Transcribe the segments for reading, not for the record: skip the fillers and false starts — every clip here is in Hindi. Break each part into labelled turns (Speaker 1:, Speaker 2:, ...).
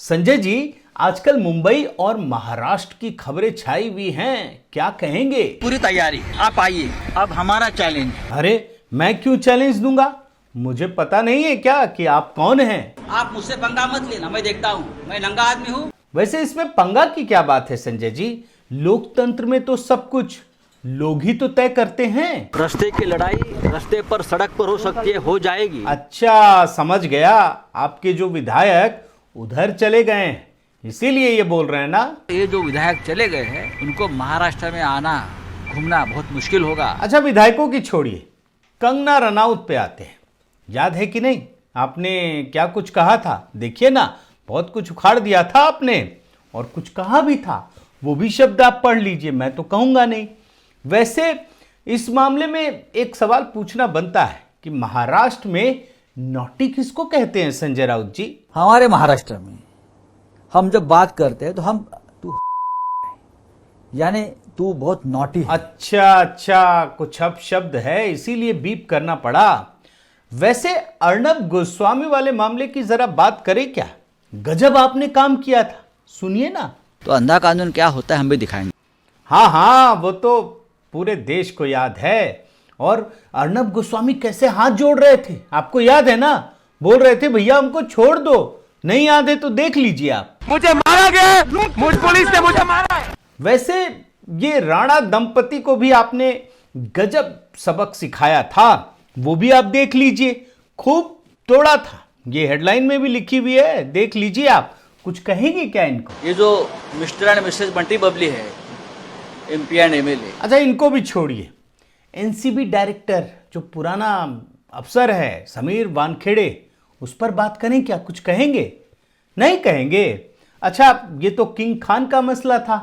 Speaker 1: संजय जी, आजकल मुंबई और महाराष्ट्र की खबरें छाई हुई हैं, क्या कहेंगे?
Speaker 2: पूरी तैयारी, आप आइए। अब हमारा चैलेंज।
Speaker 1: अरे मैं क्यों चैलेंज दूंगा? मुझे पता नहीं है क्या कि आप कौन हैं?
Speaker 2: आप मुझसे पंगा मत लेना, मैं देखता हूँ, मैं नंगा आदमी हूँ।
Speaker 1: वैसे इसमें पंगा की क्या बात है संजय जी? लोकतंत्र में तो सब कुछ लोग ही तो तय करते हैं।
Speaker 2: रास्ते की लड़ाई रास्ते पर, सड़क पर हो सकती है, हो जाएगी।
Speaker 1: अच्छा समझ गया, आपके जो विधायक उधर चले गए हैं इसीलिए ये बोल रहे हैं ना?
Speaker 2: ये जो विधायक चले गए हैं उनको महाराष्ट्र में आना घूमना बहुत मुश्किल होगा।
Speaker 1: अच्छा विधायकों की छोड़िए, कंगना रनौत पे आते हैं। याद है कि नहीं, आपने क्या कुछ कहा था? देखिए ना, बहुत कुछ उखाड़ दिया था आपने और कुछ कहा भी था। वो भी शब्द आप पढ़ लीजिए, मैं तो कहूंगा नहीं। वैसे इस मामले में एक सवाल पूछना बनता है कि महाराष्ट्र में नॉटी किसको कहते हैं संजय राउत जी?
Speaker 2: हमारे महाराष्ट्र में हम जब बात करते हैं तो हम तू यानी तू बहुत नॉटी है।
Speaker 1: अच्छा, कुछ अब शब्द है इसीलिए बीप करना पड़ा। वैसे अर्णब गोस्वामी वाले मामले की जरा बात करें क्या? गजब आपने काम किया था, सुनिए ना।
Speaker 2: तो अंधा कानून क्या होता है हम भी दिखाएंगे।
Speaker 1: हाँ, वो तो पूरे देश को याद है। और अर्णब गोस्वामी कैसे हाथ जोड़ रहे थे, आपको याद है ना? बोल रहे थे भैया हमको छोड़ दो। नहीं याद है तो देख लीजिए आप।
Speaker 3: मुझे मारा गया, मुझ पुलिस ने मुझे मारा है।
Speaker 1: वैसे ये राणा दंपति को भी आपने गजब सबक सिखाया था, वो भी आप देख लीजिए। खूब तोड़ा था, ये हेडलाइन में भी लिखी हुई है, देख लीजिए आप। कुछ कहेंगे क्या इनको?
Speaker 2: ये जो mister and Mrs Bunty Babli है, MP एंड MLA।
Speaker 1: अच्छा इनको भी छोड़िए। NCB डायरेक्टर जो पुराना अफसर है समीर वानखेड़े, उस पर बात करें क्या? कुछ कहेंगे? नहीं कहेंगे। अच्छा ये तो किंग खान का मसला था,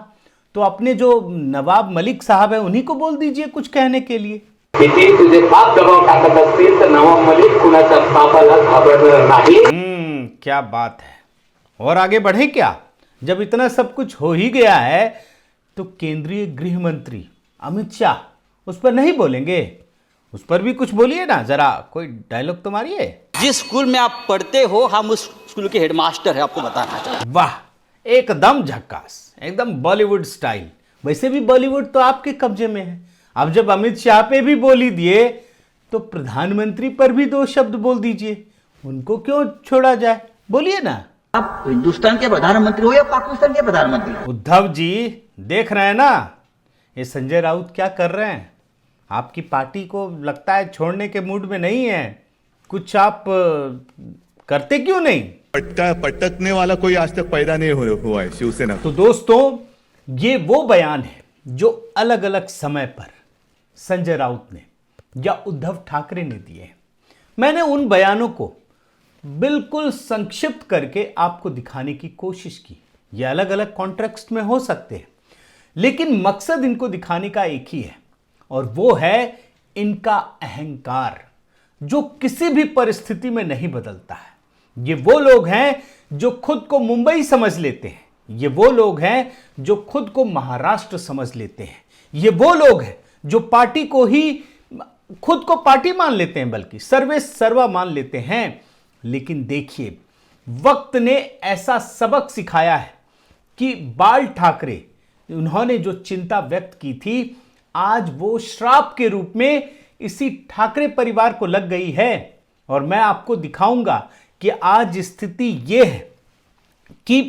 Speaker 1: तो अपने जो नवाब मलिक साहब है उन्हीं को बोल दीजिए कुछ कहने के लिए।
Speaker 4: किती तुझे पाप दबाव टाकत असतील तर नवाब मलिक कुणाच्या पापाला घाबरणार नाही।
Speaker 1: क्या बात है। और आगे बढ़े क्या? जब इतना सब कुछ हो ही गया है तो केंद्रीय गृह मंत्री अमित शाह, उस पर नहीं बोलेंगे? उस पर भी कुछ बोलिए ना, जरा कोई डायलॉग तो मारिए।
Speaker 2: जिस स्कूल में आप पढ़ते हो हम उस स्कूल के हेडमास्टर है, आपको बताना चाहिए।
Speaker 1: वाह, एकदम झक्कास, एकदम बॉलीवुड स्टाइल। वैसे भी बॉलीवुड तो आपके कब्जे में है। अब जब अमित शाह पे भी बोल ही दिए तो प्रधानमंत्री पर भी दो शब्द बोल दीजिए, उनको क्यों छोड़ा जाए? बोलिए ना।
Speaker 2: आप हिंदुस्तान के प्रधानमंत्री हो या पाकिस्तान के प्रधानमंत्री?
Speaker 1: उद्धव जी देख रहे हैं ना ये संजय राउत क्या कर रहे हैं? आपकी पार्टी को लगता है छोड़ने के मूड में नहीं है। कुछ आप करते क्यों नहीं?
Speaker 5: पटकने वाला कोई आज तक पैदा नहीं हुआ है शिवसेना।
Speaker 1: तो दोस्तों ये वो बयान है जो अलग अलग समय पर संजय राउत ने या उद्धव ठाकरे ने दिए हैं। मैंने उन बयानों को बिल्कुल संक्षिप्त करके आपको दिखाने की कोशिश की। ये अलग अलग कॉन्टेक्स्ट में हो सकते हैं, लेकिन मकसद इनको दिखाने का एक ही है, और वो है इनका अहंकार जो किसी भी परिस्थिति में नहीं बदलता है। ये वो लोग हैं जो खुद को मुंबई समझ लेते हैं, ये वो लोग हैं जो खुद को महाराष्ट्र समझ लेते हैं, ये वो लोग हैं जो पार्टी को ही खुद को पार्टी मान लेते हैं, बल्कि सर्वे सर्वा मान लेते हैं। लेकिन देखिए वक्त ने ऐसा सबक सिखाया है कि बाल ठाकरे, उन्होंने जो चिंता व्यक्त की थी, आज वो श्राप के रूप में इसी ठाकरे परिवार को लग गई है। और मैं आपको दिखाऊंगा कि आज स्थिति ये है कि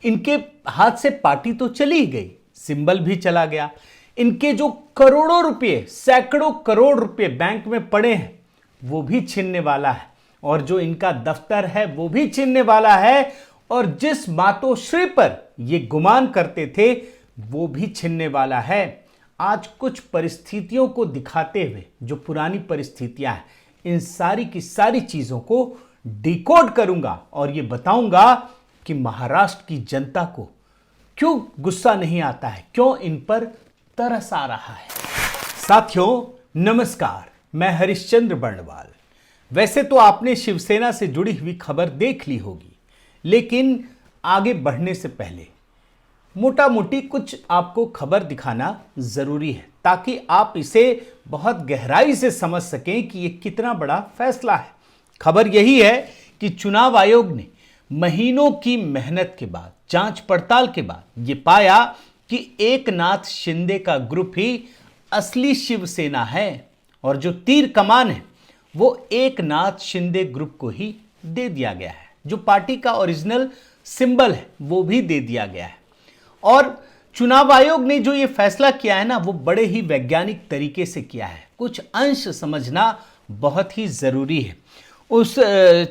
Speaker 1: इनके हाथ से पार्टी तो चली ही गई, सिंबल भी चला गया, इनके जो करोड़ों रुपए, सैकड़ों करोड़ रुपए बैंक में पड़े हैं वो भी छिनने वाला है, और जो इनका दफ्तर है वो भी छिनने वाला है, और जिस मातोश्री पर ये गुमान करते थे वो भी छिनने वाला है। आज कुछ परिस्थितियों को दिखाते हुए, जो पुरानी परिस्थितियां हैं, इन सारी की सारी चीजों को डिकोड करूंगा और ये बताऊंगा कि महाराष्ट्र की जनता को क्यों गुस्सा नहीं आता है, क्यों इन पर तरस आ रहा है। साथियों नमस्कार, मैं हरिश्चंद्र बर्णवाल। वैसे तो आपने शिवसेना से जुड़ी हुई खबर देख ली होगी, लेकिन आगे बढ़ने से पहले मोटा मोटी कुछ आपको खबर दिखाना जरूरी है, ताकि आप इसे बहुत गहराई से समझ सकें कि यह कितना बड़ा फैसला है। खबर यही है कि चुनाव आयोग ने महीनों की मेहनत के बाद, जांच पड़ताल के बाद ये पाया कि एकनाथ शिंदे का ग्रुप ही असली शिवसेना है और जो तीर कमान है वो एकनाथ शिंदे ग्रुप को ही दे दिया गया है। जो पार्टी का ओरिजिनल सिंबल है वो भी दे दिया गया है। और चुनाव आयोग ने जो ये फैसला किया है ना, वो बड़े ही वैज्ञानिक तरीके से किया है। कुछ अंश समझना बहुत ही जरूरी है। उस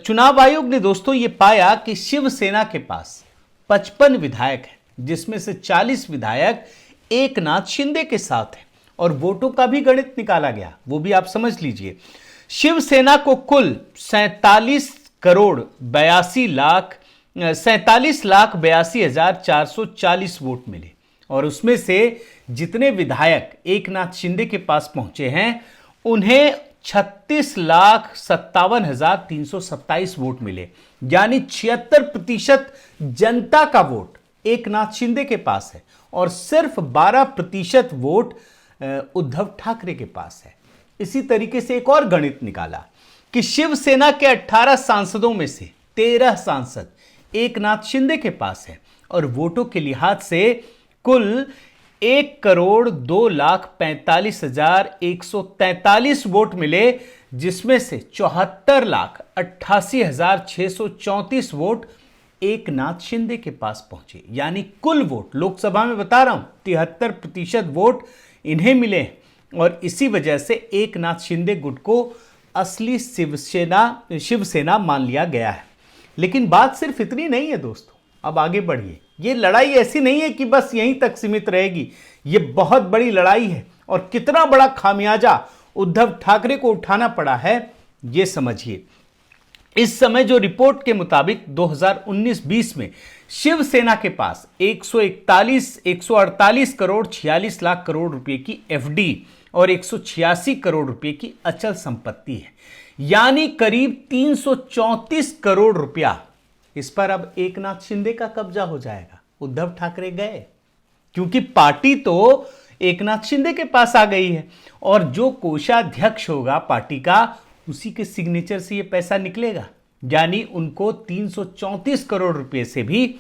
Speaker 1: चुनाव आयोग ने दोस्तों ये पाया कि शिवसेना के पास 55 विधायक हैं, जिसमें से 40 विधायक एकनाथ शिंदे के साथ हैं और वोटों का भी गणित निकाला गया, वो भी आप समझ लीजिए। शिवसेना को कुल 47,82,440 वोट मिले और उसमें से जितने विधायक एकनाथ शिंदे के पास पहुंचे हैं उन्हें 36,57,327 वोट मिले, यानी 76% जनता का वोट एकनाथ शिंदे के पास है और सिर्फ 12% वोट उद्धव ठाकरे के पास है। इसी तरीके से एक और गणित निकाला कि शिवसेना के 18 सांसदों में से 13 सांसद एकनाथ शिंदे के पास है और वोटों के लिहाज से कुल 1,02,45,143 वोट मिले, जिसमें से 74,88,634 वोट एकनाथ शिंदे के पास पहुंचे। यानी कुल वोट, लोकसभा में बता रहा हूं, 73% वोट इन्हें मिले और इसी वजह से एकनाथ शिंदे गुट को असली शिवसेना मान लिया गया है। लेकिन बात सिर्फ इतनी नहीं है दोस्तों, अब आगे बढ़िए। ये लड़ाई ऐसी नहीं है कि बस यहीं तक सीमित रहेगी, ये बहुत बड़ी लड़ाई है और कितना बड़ा खामियाजा उद्धव ठाकरे को उठाना पड़ा है ये समझिए। इस समय जो रिपोर्ट के मुताबिक 2019-20 में शिवसेना के पास 148 करोड़ 46 लाख करोड़ रुपए की एफडी और 186 करोड़ रुपए की अचल संपत्ति है, यानी करीब 334 करोड़ रुपया इस पर अब एकनाथ शिंदे का कब्जा हो जाएगा। उद्धव ठाकरे गए, क्योंकि पार्टी तो एकनाथ शिंदे के पास आ गई है और जो कोषाध्यक्ष होगा पार्टी का, उसी के सिग्नेचर से ये पैसा निकलेगा, यानी उनको 334 करोड़ रुपए से भी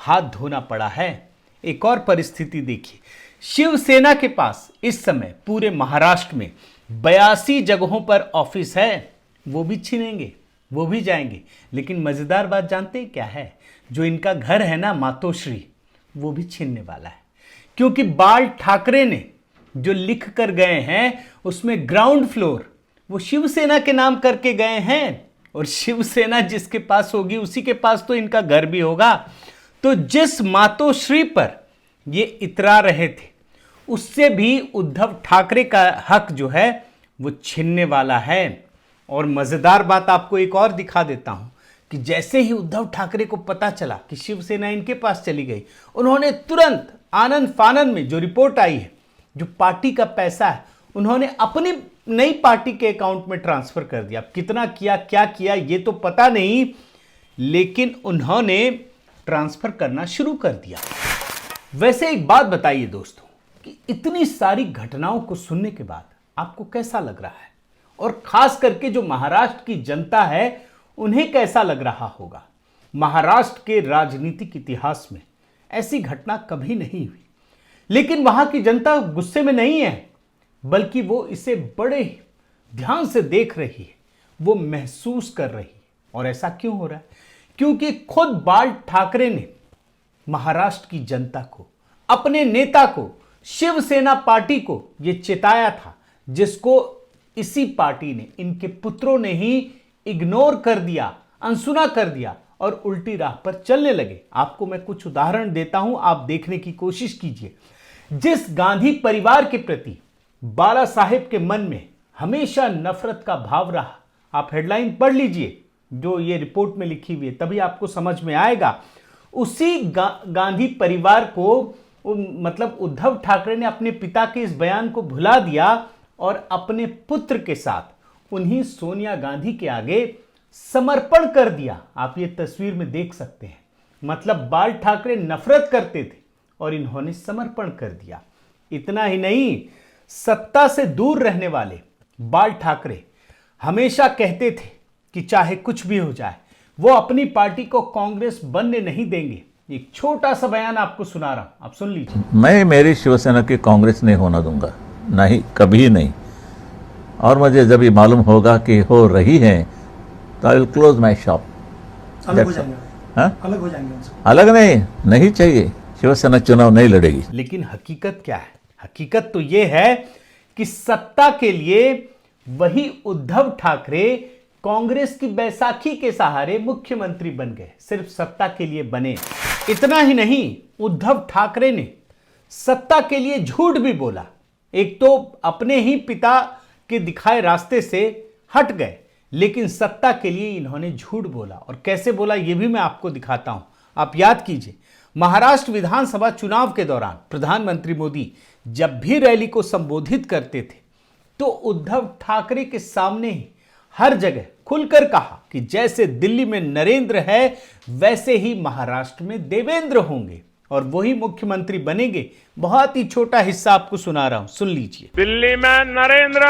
Speaker 1: हाथ धोना पड़ा है। एक और परिस्थिति देखिए, शिवसेना के पास इस समय पूरे महाराष्ट्र में 82 जगहों पर ऑफिस है, वो भी छीनेंगे, वो भी जाएंगे। लेकिन मजेदार बात जानते हैं क्या है? जो इनका घर है ना मातोश्री, वो भी छीनने वाला है, क्योंकि बाल ठाकरे ने जो लिख कर गए हैं उसमें ग्राउंड फ्लोर वो शिवसेना के नाम करके गए हैं और शिवसेना जिसके पास होगी उसी के पास तो इनका घर भी होगा। तो जिस मातोश्री पर ये इतरा रहे थे उससे भी उद्धव ठाकरे का हक जो है वो छीनने वाला है। और मजेदार बात आपको एक और दिखा देता हूं कि जैसे ही उद्धव ठाकरे को पता चला कि शिवसेना इनके पास चली गई, उन्होंने तुरंत आनंद फानन में जो रिपोर्ट आई है, जो पार्टी का पैसा है, उन्होंने अपनी नई पार्टी के अकाउंट में ट्रांसफर कर दिया। कितना किया, क्या किया ये तो पता नहीं, लेकिन उन्होंने ट्रांसफर करना शुरू कर दिया। वैसे एक बात बताइए दोस्तों कि इतनी सारी घटनाओं को सुनने के बाद आपको कैसा लग रहा है, और खास करके जो महाराष्ट्र की जनता है उन्हें कैसा लग रहा होगा? महाराष्ट्र के राजनीतिक इतिहास में ऐसी घटना कभी नहीं हुई, लेकिन वहां की जनता गुस्से में नहीं है, बल्कि वो इसे बड़े ध्यान से देख रही है, वो महसूस कर रही है। और ऐसा क्यों हो रहा है? क्योंकि खुद बाल ठाकरे ने महाराष्ट्र की जनता को, अपने नेता को, शिवसेना पार्टी को ये चिताया था, जिसको इसी पार्टी ने, इनके पुत्रों ने ही इग्नोर कर दिया, अनसुना कर दिया और उल्टी राह पर चलने लगे। आपको मैं कुछ उदाहरण देता हूं, आप देखने की कोशिश कीजिए। जिस गांधी परिवार के प्रति बाला साहेब के मन में हमेशा नफरत का भाव रहा, आप हेडलाइन पढ़ लीजिए जो ये रिपोर्ट में लिखी हुई है, तभी आपको समझ में आएगा। उसी गांधी परिवार को मतलब उद्धव ठाकरे ने अपने पिता के इस बयान को भुला दिया और अपने पुत्र के साथ उन्हीं सोनिया गांधी के आगे समर्पण कर दिया। आप ये तस्वीर में देख सकते हैं। मतलब बाल ठाकरे नफरत करते थे और इन्होंने समर्पण कर दिया। इतना ही नहीं, सत्ता से दूर रहने वाले बाल ठाकरे हमेशा कहते थे कि चाहे कुछ भी हो जाए, वो अपनी पार्टी को कांग्रेस बनने नहीं देंगे। एक छोटा सा बयान आपको सुना रहा हूं, आप सुन लीजिए।
Speaker 6: मैं मेरी शिवसेना की कांग्रेस नहीं होना दूंगा, नहीं, कभी नहीं। और मुझे जब ये मालूम होगा कि हो रही है तो I will close my shop.
Speaker 7: अलग हो जाएंगे,
Speaker 6: हाँ?
Speaker 7: अलग हो जाएंगे उनसे।
Speaker 6: अलग नहीं चाहिए। शिवसेना चुनाव नहीं लड़ेगी।
Speaker 1: लेकिन हकीकत क्या है? हकीकत तो यह है कि सत्ता के लिए वही उद्धव ठाकरे कांग्रेस की बैसाखी के सहारे मुख्यमंत्री बन गए, सिर्फ सत्ता के लिए बने। इतना ही नहीं, उद्धव ठाकरे ने सत्ता के लिए झूठ भी बोला। एक तो अपने ही पिता के दिखाए रास्ते से हट गए, लेकिन सत्ता के लिए इन्होंने झूठ बोला। और कैसे बोला यह भी मैं आपको दिखाता हूं। आप याद कीजिए, महाराष्ट्र विधानसभा चुनाव के दौरान प्रधानमंत्री मोदी जब भी रैली को संबोधित करते थे तो उद्धव ठाकरे के सामने ही हर जगह खुलकर कहा कि जैसे दिल्ली में नरेंद्र है वैसे ही महाराष्ट्र में देवेंद्र होंगे और वही मुख्यमंत्री बनेंगे। बहुत ही छोटा हिस्सा आपको सुना रहा हूं, सुन लीजिए।
Speaker 3: दिल्ली में नरेंद्र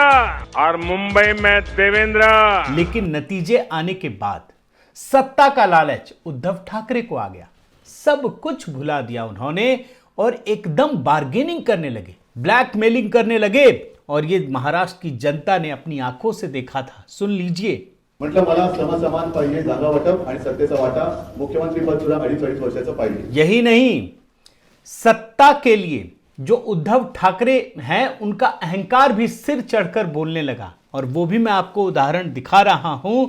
Speaker 3: और मुंबई में देवेंद्र।
Speaker 1: लेकिन नतीजे आने के बाद सत्ता का लालच उद्धव ठाकरे को आ गया। सब कुछ भुला दिया उन्होंने और एकदम बार्गेनिंग करने लगे, ब्लैकमेलिंग करने लगे। और ये महाराष्ट्र की जनता ने अपनी आंखों से देखा था, सुन लीजिए।
Speaker 5: म्हटलं मला समसमान पाहिजे, जागा वाटप आणि सत्तेचा वाटा, मुख्यमंत्री पद सुद्धा 2.5 वर्षाचं पाहिजे।
Speaker 1: यही नहीं, सत्ता के लिए जो उद्धव ठाकरे हैं उनका अहंकार भी सिर चढ़कर बोलने लगा। और वो भी मैं आपको उदाहरण दिखा रहा हूं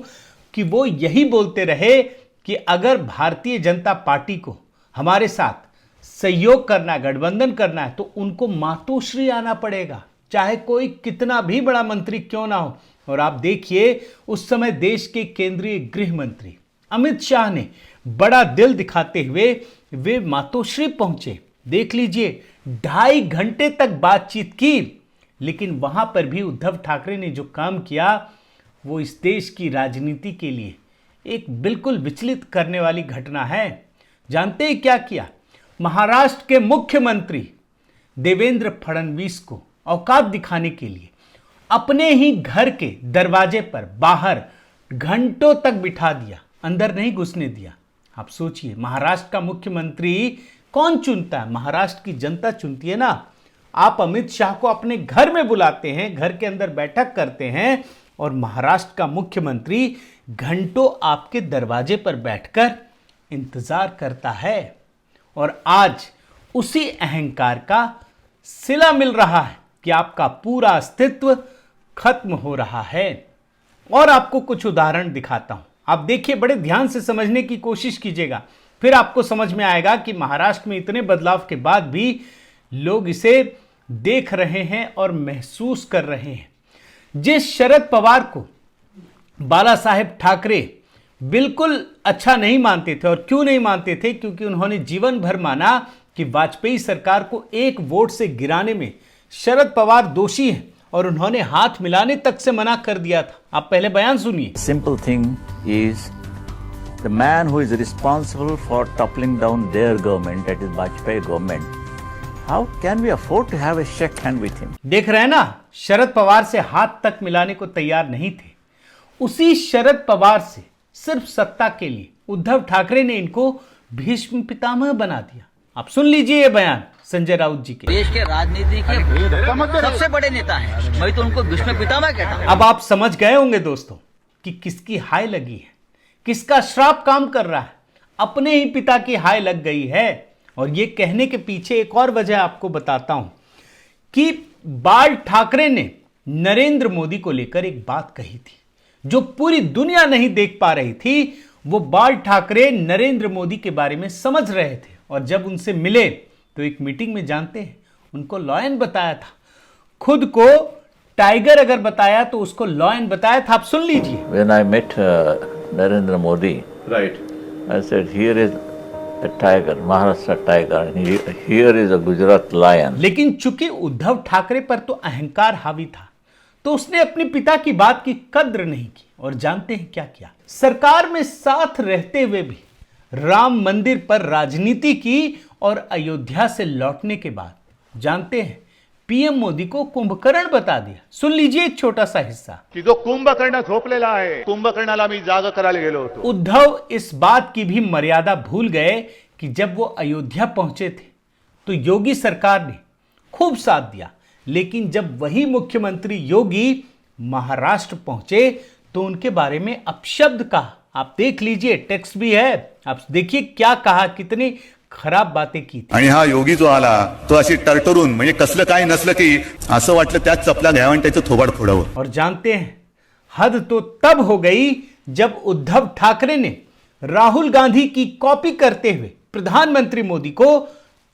Speaker 1: कि वो यही बोलते रहे कि अगर भारतीय जनता पार्टी को हमारे साथ सहयोग करना है, गठबंधन करना है, तो उनको मातोश्री आना पड़ेगा, चाहे कोई कितना भी बड़ा मंत्री क्यों ना हो। और आप देखिए, उस समय देश के केंद्रीय गृह मंत्री अमित शाह ने बड़ा दिल दिखाते हुए वे मातोश्री पहुंचे। देख लीजिए, 2.5 घंटे तक बातचीत की। लेकिन वहां पर भी उद्धव ठाकरे ने जो काम किया वो इस देश की राजनीति के लिए एक बिल्कुल विचलित करने वाली घटना है। जानते हैं क्या किया? महाराष्ट्र के मुख्यमंत्री देवेंद्र फडणवीस को औकात दिखाने के लिए अपने ही घर के दरवाजे पर बाहर घंटों तक बिठा दिया, अंदर नहीं घुसने दिया। आप सोचिए, महाराष्ट्र का मुख्यमंत्री कौन चुनता है? महाराष्ट्र की जनता चुनती है ना। आप अमित शाह को अपने घर में बुलाते हैं, घर के अंदर बैठक करते हैं और महाराष्ट्र का मुख्यमंत्री घंटों आपके दरवाजे पर बैठकर इंतजार करता है। और आज उसी अहंकार का सिला मिल रहा है कि आपका पूरा अस्तित्व खत्म हो रहा है। और आपको कुछ उदाहरण दिखाता हूं, आप देखिए, बड़े ध्यान से समझने की कोशिश कीजिएगा, फिर आपको समझ में आएगा कि महाराष्ट्र में इतने बदलाव के बाद भी लोग इसे देख रहे हैं और महसूस कर रहे हैं। जिस शरद पवार को बाला साहेब ठाकरे बिल्कुल अच्छा नहीं मानते थे, और क्यों नहीं मानते थे? क्योंकि उन्होंने जीवन भर माना कि वाजपेयी सरकार को 1 वोट से गिराने में शरद पवार दोषी हैं और उन्होंने हाथ मिलाने तक से मना कर दिया था। आप पहले बयान सुनिए।
Speaker 6: Simple thing is the man who is responsible for toppling down their government, that is Vajpayee government. How can we afford to have a shake hand with him?
Speaker 1: देख रहे हैं ना, शरद पवार से हाथ तक मिलाने को तैयार नहीं थे। उसी शरद पवार से सिर्फ सत्ता के लिए उद्धव ठाकरे ने इनको भीष्म पितामह बना दिया। आप सुन लीजिए ये बयान संजय राउत जी के।
Speaker 8: देश के राजनीति के सबसे बड़े नेता हैं, मैं तो उनको भीष्म पितामह कहता हूं।
Speaker 1: अब आप समझ गए होंगे दोस्तों कि किसकी हाय लगी है, किसका श्राप काम कर रहा है। अपने ही पिता की हाय लग गई है। और ये कहने के पीछे एक और वजह आपको बताता हूं कि बाल ठाकरे ने नरेंद्र मोदी को लेकर एक बात कही थी जो पूरी दुनिया नहीं देख पा रही थी। वो बाल ठाकरे नरेंद्र मोदी के बारे में समझ रहे थे और जब उनसे मिले तो एक मीटिंग में, जानते हैं, उनको लॉयन बताया था। खुद को टाइगर अगर बताया तो उसको लॉयन बताया था। आप सुन लीजिए।
Speaker 6: When I met Narendra Modi,
Speaker 5: right,
Speaker 6: I said, here is a tiger, Maharashtra tiger, and here is a Gujarat lion.
Speaker 1: लेकिन चूंकि उद्धव ठाकरे पर तो अहंकार हावी था तो उसने अपने पिता की बात की कद्र नहीं की। और जानते हैं क्या किया? सरकार में साथ रहते हुए भी राम मंदिर पर राजनीति की और अयोध्या से लौटने के बाद जानते हैं पीएम मोदी को कुंभकर्ण बता दिया। सुन लीजिए एक छोटा सा हिस्सा।
Speaker 5: की जो कुंभकर्ण झोपलेला आहे, कुंभकर्णाला मी जाग करायला गेलो होतो.
Speaker 1: उद्धव इस बात की भी मर्यादा भूल गए कि जब वो अयोध्या पहुंचे थे तो योगी सरकार ने खूब साथ दिया, लेकिन जब वही मुख्यमंत्री योगी महाराष्ट्र पहुंचे तो उनके बारे में अपशब्द कहा। आप देख लीजिए, टेक्स्ट भी है, आप देखिए क्या कहा, कितनी खराब बातें की थी।
Speaker 5: आणि हा योगी जो आला तो अशी टरटरून म्हणजे कसलं काय नसलं की असं वाटलं त्याच चपला घ्यावं आणि त्याचं थोबाड फोडावं.
Speaker 1: और जानते हैं हद तो तब हो गई जब उद्धव ठाकरे ने राहुल गांधी की कॉपी करते हुए प्रधानमंत्री मोदी को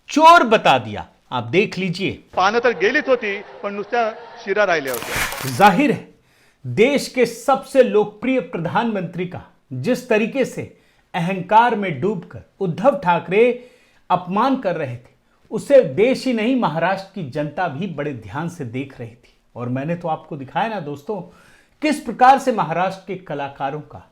Speaker 1: चोर बता दिया। आप देख लीजिए,
Speaker 5: पानं तर गेलीच होती पण नुसत्या शिरा राहिल्या होत्या.
Speaker 1: जाहिर है देश के सबसे लोकप्रिय प्रधानमंत्री का जिस तरीके से अहंकार में डूबकर उद्धव ठाकरे अपमान कर रहे थे, उसे देश ही नहीं महाराष्ट्र की जनता भी बड़े ध्यान से देख रही थी। और मैंने तो आपको दिखाया ना दोस्तों, किस प्रकार से महाराष्ट्र के कलाकारों का,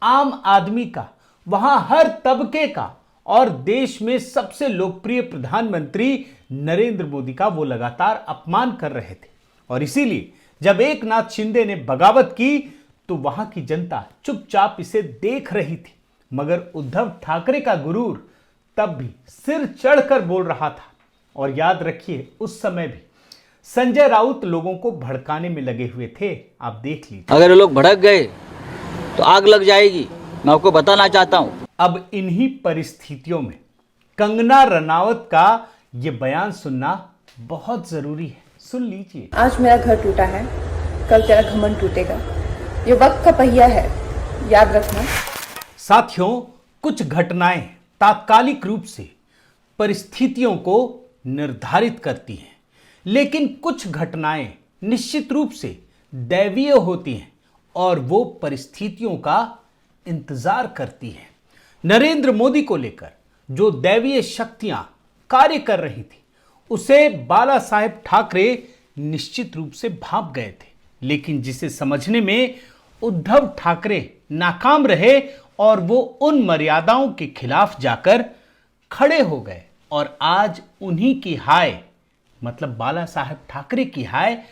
Speaker 1: आम आदमी का, वहां हर तबके का और देश में सबसे लोकप्रिय प्रधानमंत्री नरेंद्र मोदी का वो लगातार अपमान कर रहे थे। और इसीलिए जब एकनाथ शिंदे ने बगावत की तो वहां की जनता चुपचाप इसे देख रही थी, मगर उद्धव ठाकरे का गुरूर तब भी सिर चढ़कर बोल रहा था। और याद रखिए उस समय भी संजय राउत लोगों को भड़काने में लगे हुए थे। आप देख लीजिए।
Speaker 8: अगर ये लोग भड़क गए तो आग लग जाएगी, मैं आपको बताना चाहता हूँ।
Speaker 1: अब इन्हीं परिस्थितियों में कंगना रनावत का ये बयान सुनना बहुत जरूरी है। सुन लीजिए।
Speaker 9: आज मेरा घर टूटा है, कल तेरा घमंड टूटेगा। ये वक्त का पहिया है, याद रखना।
Speaker 1: साथियों, कुछ घटनाएं तात्कालिक रूप से परिस्थितियों को निर्धारित करती हैं, लेकिन कुछ घटनाएं निश्चित रूप से दैवीय होती हैं और वो परिस्थितियों का इंतजार करती हैं। नरेंद्र मोदी को लेकर जो दैवीय शक्तियां कार्य कर रही थी उसे बाला साहेब ठाकरे निश्चित रूप से भाप गए थे, लेकिन जिसे समझने में उद्धव ठाकरे नाकाम रहे और वो उन मर्यादाओं के खिलाफ जाकर खड़े हो गए। और आज उन्हीं की हाय, मतलब बाला साहेब ठाकरे की हाय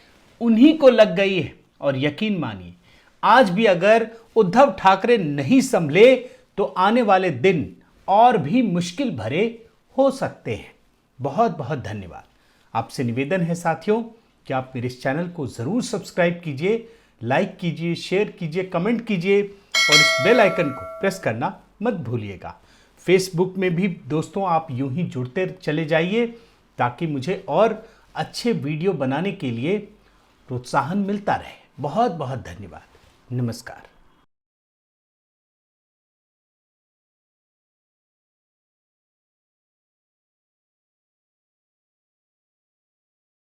Speaker 1: उन्हीं को लग गई है। और यकीन मानिए आज भी अगर उद्धव ठाकरे नहीं संभले तो आने वाले दिन और भी मुश्किल भरे हो सकते हैं। बहुत बहुत धन्यवाद। आपसे निवेदन है साथियों कि आप मेरे इस चैनल को ज़रूर सब्सक्राइब कीजिए, लाइक कीजिए, शेयर कीजिए, कमेंट कीजिए और इस बेल आइकन को प्रेस करना मत भूलिएगा। फेसबुक में भी दोस्तों आप यूं ही जुड़ते चले जाइए ताकि मुझे और अच्छे वीडियो बनाने के लिए प्रोत्साहन मिलता रहे। बहुत बहुत धन्यवाद। नमस्कार।